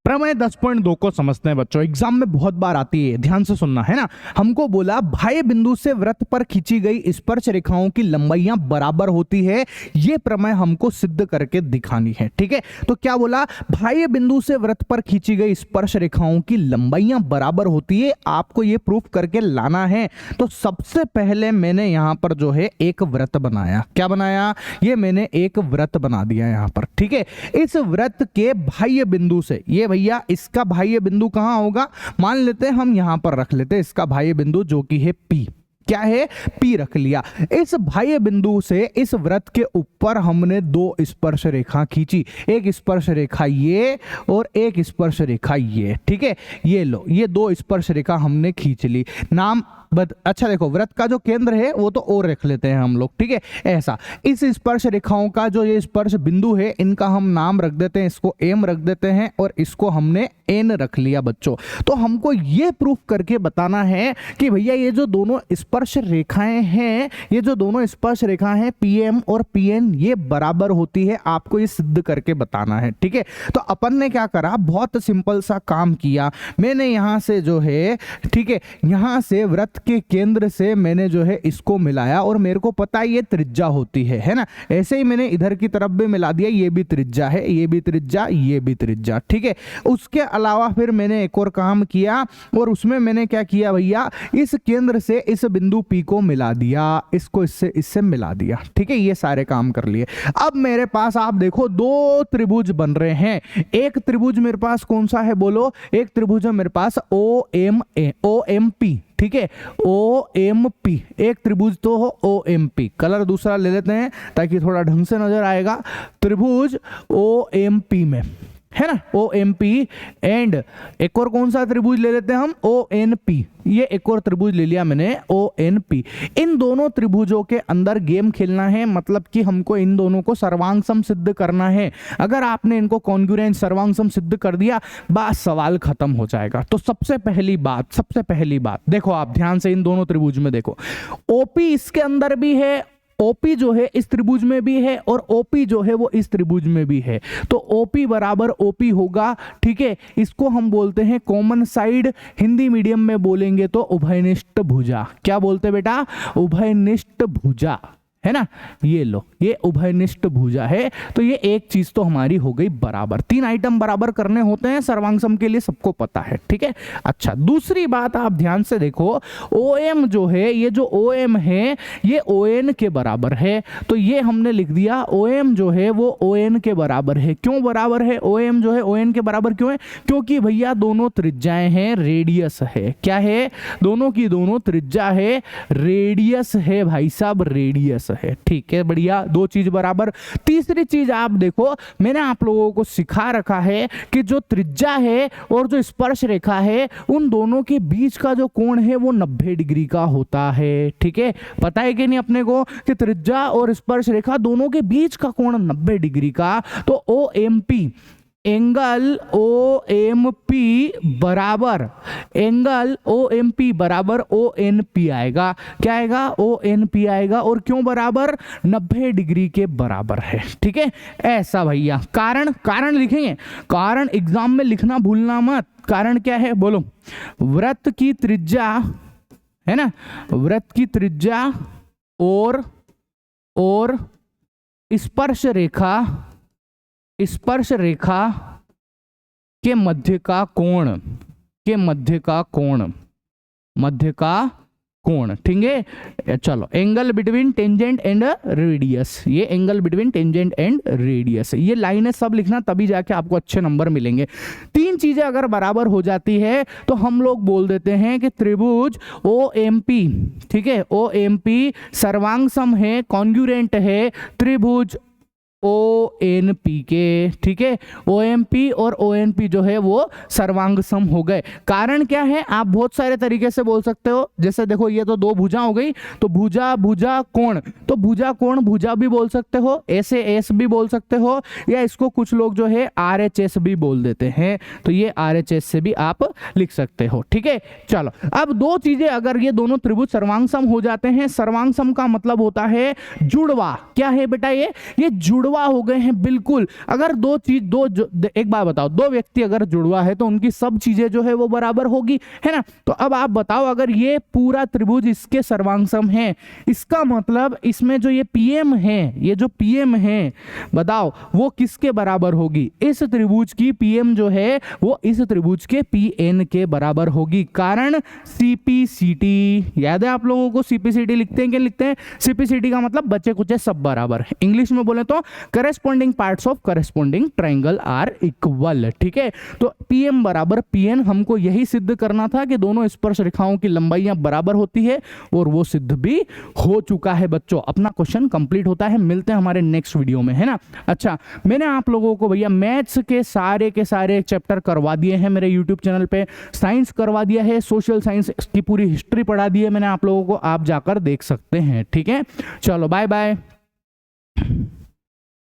प्रमेय 10.2 को समझते हैं बच्चों, एग्जाम में बहुत बार आती है, ध्यान से सुनना है ना। हमको बोला बाह्य बिंदु से वृत्त पर खींची गई स्पर्श रेखाओं की लंबाइयां बराबर होती है, ये प्रमेय हमको सिद्ध करके दिखानी है। ठीक है, तो क्या बोला, बाह्य बिंदु से वृत्त पर खींची गई स्पर्श रेखाओं की लंबाइयां बराबर होती है, आपको ये प्रूफ करके लाना है। तो सबसे पहले मैंने यहां पर जो है एक वृत्त बनाया। क्या बनाया, ये मैंने एक वृत्त बना दिया यहां पर। ठीक है, इस वृत्त के बाह्य बिंदु से, ये भैया इसका बाह्य बिंदु कहां होगा, मान लेते हैं हम यहां पर रख लेते हैं इसका बाह्य बिंदु जो कि है P। क्या है, P रख लिया। इस बाह्य बिंदु से इस वृत्त के ऊपर हमने दो स्पर्श रेखा खींची, एक स्पर्श रेखा ये और एक स्पर्श रेखा ये। ठीक है, ये लो, ये दो स्पर्श रेखा हमने खींच ली। नाम अच्छा देखो, वृत्त का जो केंद्र है वो तो और रख लेते हैं हम लोग। ठीक है, ऐसा इस स्पर्श रेखाओं का जो ये स्पर्श बिंदु है, इनका हम नाम रख देते हैं, इसको M रख देते हैं और इसको हमने N रख लिया बच्चों। तो हमको ये प्रूफ करके बताना है कि भैया ये जो दोनों स्पर्श रेखाएं हैं, ये जो दोनों स्पर्श रेखाएं हैं PM और PN, ये बराबर होती है। आपको ये सिद्ध करके बताना है। ठीक है, तो अपन ने क्या करा, बहुत सिंपल सा काम किया। मैंने यहां से जो है, ठीक है, यहां से वृत्त के केंद्र से मैंने जो है इसको मिलाया और मेरे को पता है ये त्रिज्या होती है ना। ऐसे ही मैंने इधर की तरफ भी मिला दिया, ये भी त्रिज्या है, ये भी त्रिज्या, ये भी त्रिज्या। ठीक है, उसके अलावा फिर मैंने एक और काम किया और उसमें मैंने क्या किया भैया, इस केंद्र से इस बिंदु P को मिला दिया, इसको इससे मिला दिया। ठीक है, ये सारे काम कर लिए। अब मेरे पास आप देखो दो त्रिभुज बन रहे हैं। एक त्रिभुज मेरे पास कौन सा है बोलो, एक त्रिभुज है मेरे पास OMP। ठीक है, OMP, एक त्रिभुज तो हो OMP। कलर दूसरा ले लेते हैं ताकि थोड़ा ढंग से नजर आएगा। त्रिभुज OMP में है ना, OMP। एंड एक और कौन सा त्रिभुज ले लेते हैं हम, ONP। ये एक और त्रिभुज ले लिया मैंने, ONP। इन दोनों त्रिभुजों के अंदर गेम खेलना है, मतलब कि हमको इन दोनों को सर्वांग सम सिद्ध करना है। अगर आपने इनको कॉन्ग्रुएंट सर्वांग सम सिद्ध कर दिया, बस सवाल खत्म हो जाएगा। तो सबसे पहली बात देखो, आप ध्यान से इन दोनों त्रिभुज में देखो, OP इसके अंदर भी है, OP जो है इस त्रिभुज में भी है और OP जो है वो इस त्रिभुज में भी है। तो OP बराबर OP होगा। ठीक है, इसको हम बोलते हैं कॉमन साइड, हिंदी मीडियम में बोलेंगे तो उभयनिष्ठ भुजा। क्या बोलते बेटा, उभयनिष्ठ भुजा, है ना। ये लो, ये उभयनिष्ठ भुजा है। तो ये एक चीज तो हमारी हो गई बराबर। 3 आइटम बराबर करने होते हैं सर्वांग सम के लिए, सबको पता है। ठीक है, अच्छा दूसरी बात आप ध्यान से देखो, OM जो है, ये जो OM है ये ON के बराबर है। तो ये हमने लिख दिया, OM जो है वो ON के बराबर है। क्यों बराबर है, OM जो है ON के बराबर क्यों है, क्योंकि भैया दोनों त्रिज्याएं हैं, रेडियस है। क्या है, दोनों की दोनों त्रिज्या है, रेडियस है भाई साहब, रेडियस है। ठीक है, बढ़िया, दो चीज बराबर। तीसरी चीज आप देखो, मैंने आप लोगों को सिखा रखा है कि जो त्रिज्या है और जो स्पर्श रेखा है, उन दोनों के बीच का जो कोण है वो 90 डिग्री का होता है। ठीक है, पता है कि नहीं अपने को कि त्रिज्या और स्पर्श रेखा दोनों के बीच का कोण 90 डिग्री का। तो OMP, एंगल OMP बराबर, एंगल OMP बराबर ONP आएगा। क्या आएगा, ONP आएगा। और क्यों बराबर, 90 डिग्री के बराबर है। ठीक है, ऐसा भैया। कारण लिखेंगे, कारण एग्जाम में लिखना भूलना मत। कारण क्या है बोलो, वृत्त की त्रिज्या है ना, वृत्त की त्रिज्या और स्पर्श रेखा के मध्य का कोण, ठीक है। चलो, angle between tangent and radius, ये angle between tangent and radius, ये लाइनें सब लिखना, तभी जाके आपको अच्छे नंबर मिलेंगे। 3 चीजें अगर बराबर हो जाती है तो हम लोग बोल देते हैं कि त्रिभुज OMP, ठीक है, OMP सर्वांग सम है, कॉन्ग्रुएंट है त्रिभुज ONP के। ठीक है, OMP और ONP जो है वो सर्वांग सम हो गए। कारण क्या है, आप बहुत सारे तरीके से बोल सकते हो। जैसे देखो, ये तो दो भुजा हो गई, तो भुजा कोण, तो भुजा कोण भुजा भी बोल सकते हो, ऐसे एस भी बोल सकते हो, या इसको कुछ लोग जो है RHS भी बोल देते हैं। तो ये RHS से भी आप लिख सकते हो। ठीक है, चलो, अब दो चीजें, अगर ये दोनों त्रिभुज सर्वांग सम हो जाते हैं, सर्वांग सम का मतलब होता है जुड़वा। क्या है बेटा, ये जुड़वा जुड़वा हो गए हैं बिल्कुल। अगर एक बात बताओ, दो व्यक्ति अगर जुड़वा है तो उनकी सब चीजें जो है वो बराबर होगी, है ना। तो अब आप बताओ, अगर ये पूरा त्रिभुज इसके सर्वांगसम है, इसका मतलब इसमें जो ये पीएम है, ये जो पीएम है बताओ वो किसके बराबर होगी? इस त्रिभुज की पीएम जो है वो इस त्रिभुज के पीएन के बराबर होगी। कारण सीपीसीटी, याद है आप लोगों को सीपीसीटी लिखते हैं, क्या लिखते हैं? सीपीसीटी का मतलब बचे कुचे सब बराबर। इंग्लिश में बोले तो corresponding parts of corresponding triangle are equal. ठीक है, तो पीएम बराबर पीएन, हमको यही सिद्ध करना था कि दोनों स्पर्श रेखाओं की लंबाइयां बराबर होती है, और वो सिद्ध भी हो चुका है बच्चों। अपना क्वेश्चन कंप्लीट होता है। मिलते हैं हमारे नेक्स्ट वीडियो में, है ना। अच्छा, मैंने आप लोगों को भैया मैथ्स के सारे चैप्टर करवा दिए हैं मेरे यूट्यूब चैनल पे, साइंस करवा दिया है, सोशल साइंस की पूरी हिस्ट्री पढ़ा दी है मैंने आप लोगों को, आप जाकर देख सकते हैं। ठीक है, चलो बाय बाय।